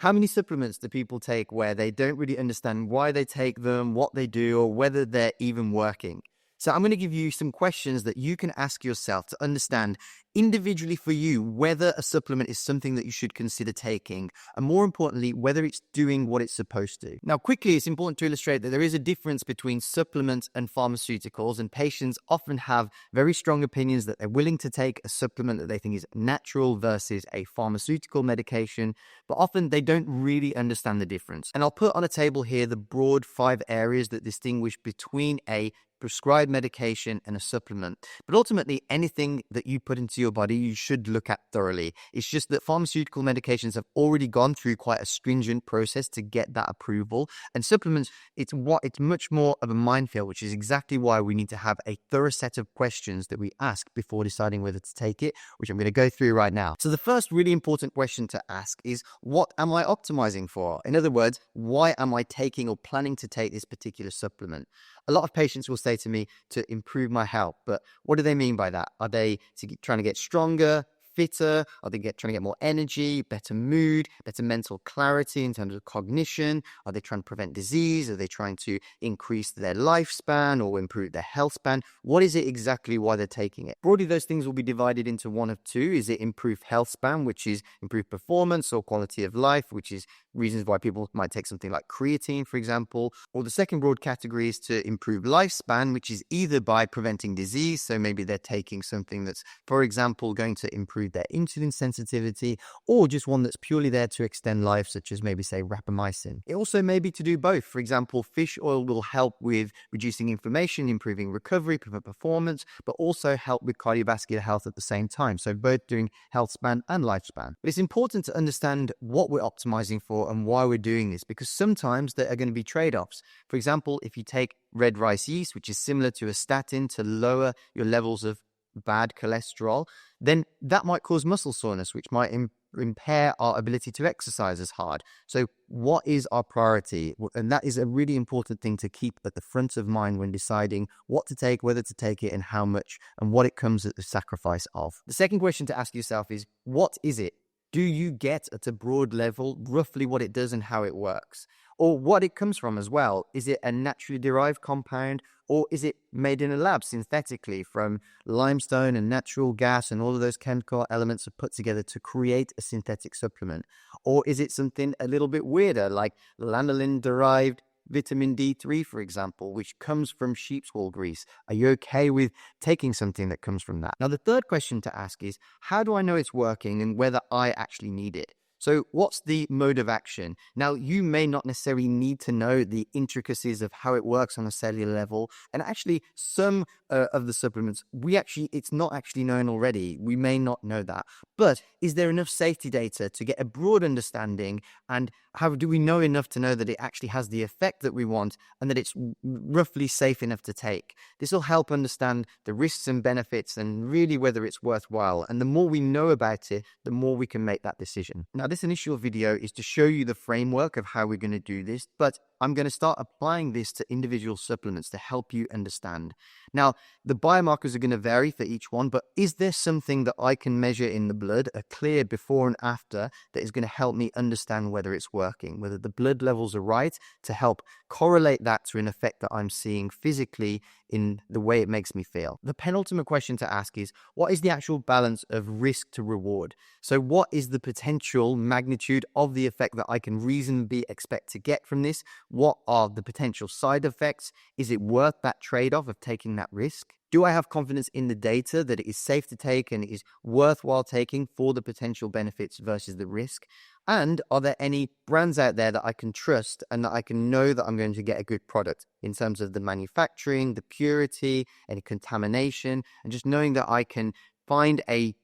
How many supplements do people take where they don't really understand why they take them, what they do, or whether they're even working? So I'm going to give you some questions that you can ask yourself to understand individually for you whether a supplement is something that you should consider taking, and more importantly, whether it's doing what it's supposed to. Now, quickly, it's important to illustrate that there is a difference between supplements and pharmaceuticals, and patients often have very strong opinions that they're willing to take a supplement that they think is natural versus a pharmaceutical medication, but often they don't really understand the difference. And I'll put on a table here the broad 5 areas that distinguish between a prescribed medication and a supplement. But ultimately, anything that you put into your body, you should look at thoroughly. It's just that pharmaceutical medications have already gone through quite a stringent process to get that approval. And supplements, it's much more of a minefield, which is exactly why we need to have a thorough set of questions that we ask before deciding whether to take it, which I'm going to go through right now. So the first really important question to ask is, what am I optimizing for? In other words, why am I taking or planning to take this particular supplement? A lot of patients will say to me to improve my health, but what do they mean by that? Are they trying to get stronger, fitter? Are they trying to get more energy, better mood, better mental clarity in terms of cognition? Are they trying to prevent disease? Are they trying to increase their lifespan or improve their health span? What is it exactly why they're taking it? Broadly, those things will be divided into one of two. Is it improved health span, which is improved performance or quality of life, which is reasons why people might take something like creatine, for example. Or the second broad category is to improve lifespan, which is either by preventing disease. So maybe they're taking something that's, for example, going to improve their insulin sensitivity, or just one that's purely there to extend life, such as maybe say rapamycin. It also may be to do both. For example, fish oil will help with reducing inflammation, improving recovery, prevent performance, but also help with cardiovascular health at the same time. So both doing health span and lifespan. But it's important to understand what we're optimizing for and why we're doing this, because sometimes there are going to be trade-offs. For example, if you take red rice yeast, which is similar to a statin to lower your levels of bad cholesterol, then that might cause muscle soreness, which might impair our ability to exercise as hard. So what is our priority? And that is a really important thing to keep at the front of mind when deciding what to take, whether to take it, and how much, and what it comes at the sacrifice of. The second question to ask yourself is, what is it? Do you get at a broad level roughly what it does and how it works? Or what it comes from as well? Is it a naturally derived compound, or is it made in a lab synthetically from limestone and natural gas, and all of those chemical elements are put together to create a synthetic supplement? Or is it something a little bit weirder, like lanolin derived vitamin D3, for example, which comes from sheep's wool grease? Are you okay with taking something that comes from that? Now, the third question to ask is, how do I know it's working and whether I actually need it? So what's the mode of action? Now, you may not necessarily need to know the intricacies of how it works on a cellular level. And actually, some of the supplements, it's not actually known already. We may not know that. But is there enough safety data to get a broad understanding? And how do we know enough to know that it actually has the effect that we want and that it's roughly safe enough to take? This will help understand the risks and benefits and really whether it's worthwhile. And the more we know about it, the more we can make that decision. Now, this initial video is to show you the framework of how we're going to do this, but I'm going to start applying this to individual supplements to help you understand. Now, the biomarkers are going to vary for each one, but is there something that I can measure in the blood, a clear before and after, that is going to help me understand whether it's working, whether the blood levels are right, to help correlate that to an effect that I'm seeing physically in the way it makes me feel? The penultimate question to ask is, what is the actual balance of risk to reward? So what is the potential magnitude of the effect that I can reasonably expect to get from this? What are the potential side effects? Is it worth that trade-off of taking that risk? Do I have confidence in the data that it is safe to take and is worthwhile taking for the potential benefits versus the risk? And are there any brands out there that I can trust and that I can know that I'm going to get a good product in terms of the manufacturing, the purity, any contamination, and just knowing that I can find a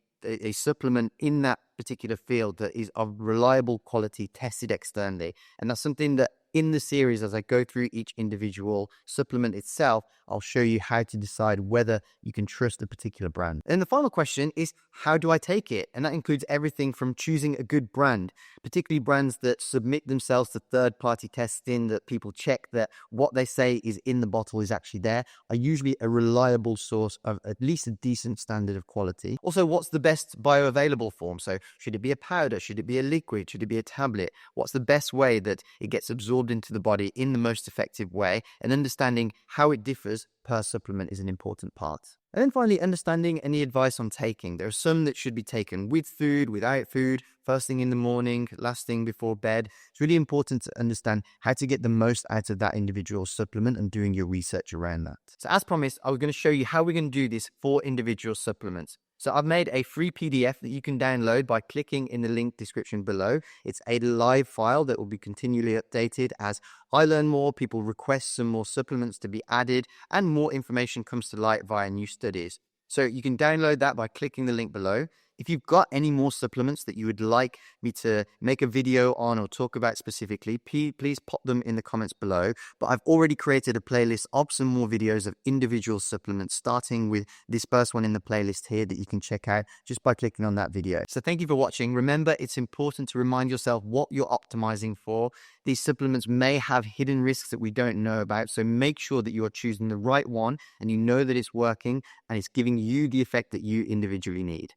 supplement in that particular field that is of reliable quality, tested externally? And that's something that in the series, as I go through each individual supplement itself, I'll show you how to decide whether you can trust a particular brand. And the final question is, how do I take it? And that includes everything from choosing a good brand, particularly brands that submit themselves to third-party testing, that people check that what they say is in the bottle is actually there, are usually a reliable source of at least a decent standard of quality. Also, what's the best bioavailable form? So should it be a powder? Should it be a liquid? Should it be a tablet? What's the best way that it gets absorbed into the body in the most effective way? And understanding how it differs per supplement is an important part. And then finally, understanding any advice on taking. There are some that should be taken with food, without food, first thing in the morning, last thing before bed. It's really important to understand how to get the most out of that individual supplement and doing your research around that. So as promised, I was going to show you how we're going to do this for individual supplements. So I've made a free PDF that you can download by clicking in the link description below. It's a live file that will be continually updated as I learn more, people request some more supplements to be added, and more information comes to light via new studies. So you can download that by clicking the link below. If you've got any more supplements that you would like me to make a video on or talk about specifically, please pop them in the comments below. But I've already created a playlist of some more videos of individual supplements, starting with this first one in the playlist here that you can check out just by clicking on that video. So thank you for watching. Remember, it's important to remind yourself what you're optimizing for. These supplements may have hidden risks that we don't know about, so make sure that you are choosing the right one and you know that it's working and it's giving you the effect that you individually need.